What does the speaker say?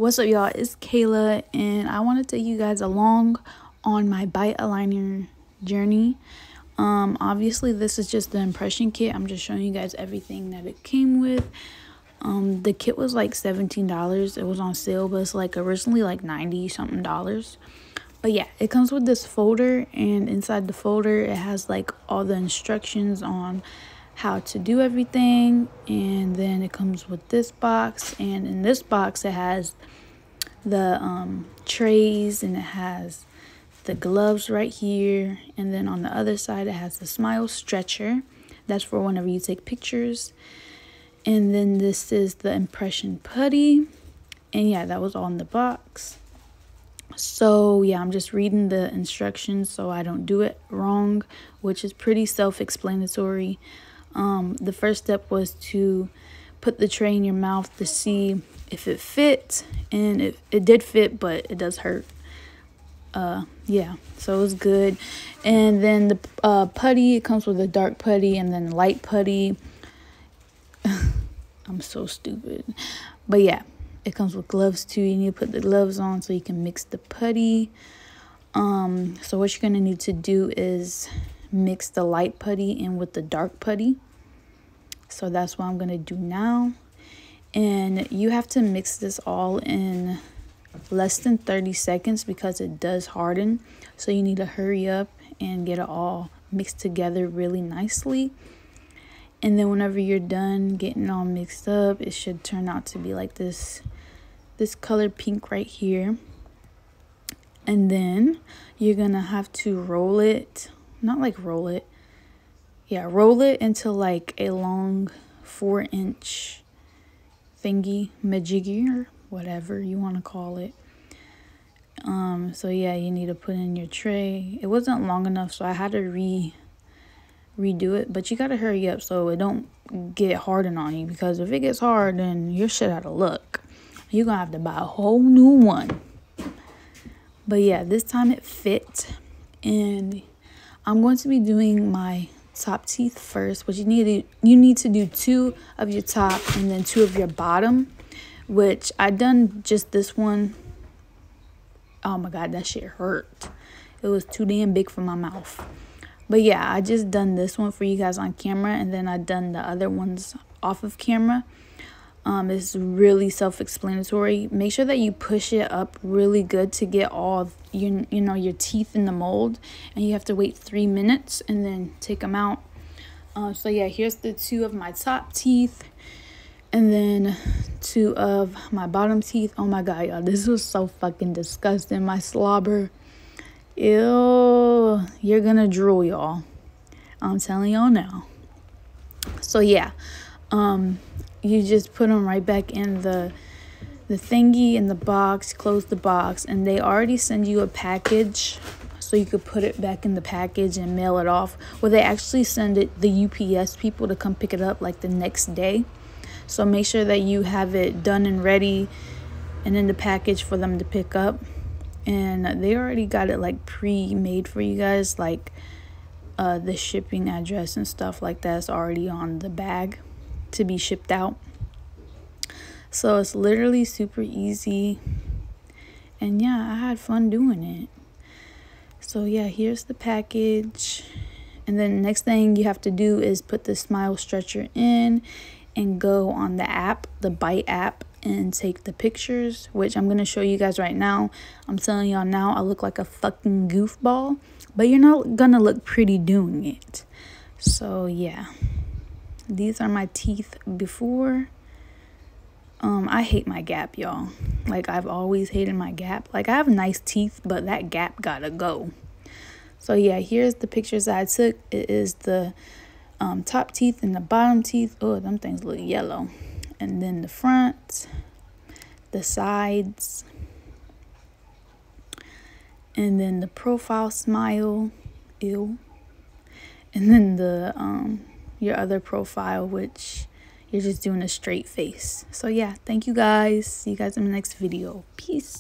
What's up, y'all? It's Kayla, and I want to take you guys along on my Byte aligner journey. Obviously this is just the impression kit. I'm just showing you guys everything that it came with. The kit was like $17. It was on sale, but it's like originally like 90 something dollars. But yeah, it comes with this folder, and inside the folder it has like all the instructions on how to do everything. And then it comes with this box, and in this box it has the trays, and it has the gloves right here, and then on the other side it has the smile stretcher. That's for whenever you take pictures. And then this is the impression putty, and yeah, that was all in the box. So yeah, I'm just reading the instructions so I don't do it wrong, which is pretty self-explanatory. The first step was to put the tray in your mouth to see if it fit, and it did fit, but it does hurt. Yeah, so it was good. And then the putty, it comes with a dark putty and then light putty. I'm so stupid, but yeah, it comes with gloves too. You need to put the gloves on so you can mix the putty. So what you're gonna need to do is mix the light putty in with the dark putty. So that's what I'm gonna do now. And you have to mix this all in less than 30 seconds because it does harden. So you need to hurry up and get it all mixed together really nicely. And then whenever you're done getting it all mixed up, it should turn out to be like this color pink right here. And then you're gonna have to roll it, not like roll it, yeah, roll it into like a long 4-inch thingy majiggy, or whatever you want to call it. So yeah, you need to put in your tray. It wasn't long enough, so I had to redo it, but you gotta hurry up so it don't get hardened on you, because if it gets hard, then your shit out of luck. You're gonna have to buy a whole new one. But yeah, this time it fit, and I'm going to be doing my top teeth first. What you need to do 2 of your top and then 2 of your bottom, which I done just this one. Oh my god, that shit hurt. It was too damn big for my mouth. But yeah, I just done this one for you guys on camera, and then I done the other ones off of camera. It's really self-explanatory. Make sure that you push it up really good to get all your teeth in the mold, and you have to wait 3 minutes and then take them out. So yeah, here's the 2 of my top teeth, and then 2 of my bottom teeth. Oh my god, y'all, this was so fucking disgusting. My slobber. Ew, you're gonna drool, y'all. I'm telling y'all now. So yeah, you just put them right back in the thingy in the box, close the box, and they already send you a package so you could put it back in the package and mail it off. Well, they actually send it, the UPS people, to come pick it up like the next day. So make sure that you have it done and ready and in the package for them to pick up. And they already got it like pre-made for you guys, like the shipping address and stuff like that's already on the bag to be shipped out. So it's literally super easy, and yeah, I had fun doing it. So yeah, here's the package, and then the next thing you have to do is put the smile stretcher in and go on the app, the Byte app, and take the pictures, which I'm going to show you guys right now. I'm telling y'all now, I look like a fucking goofball, but you're not going to look pretty doing it. So yeah, these are my teeth before. I hate my gap, y'all. Like, I've always hated my gap. Like, I have nice teeth, but that gap gotta go. So yeah, here's the pictures that I took. It is the top teeth and the bottom teeth. Oh, them things look yellow. And then the front, the sides, and then the profile smile. Ew. And then the your other profile, which you're just doing a straight face. So yeah, thank you guys. See you guys in the next video. Peace.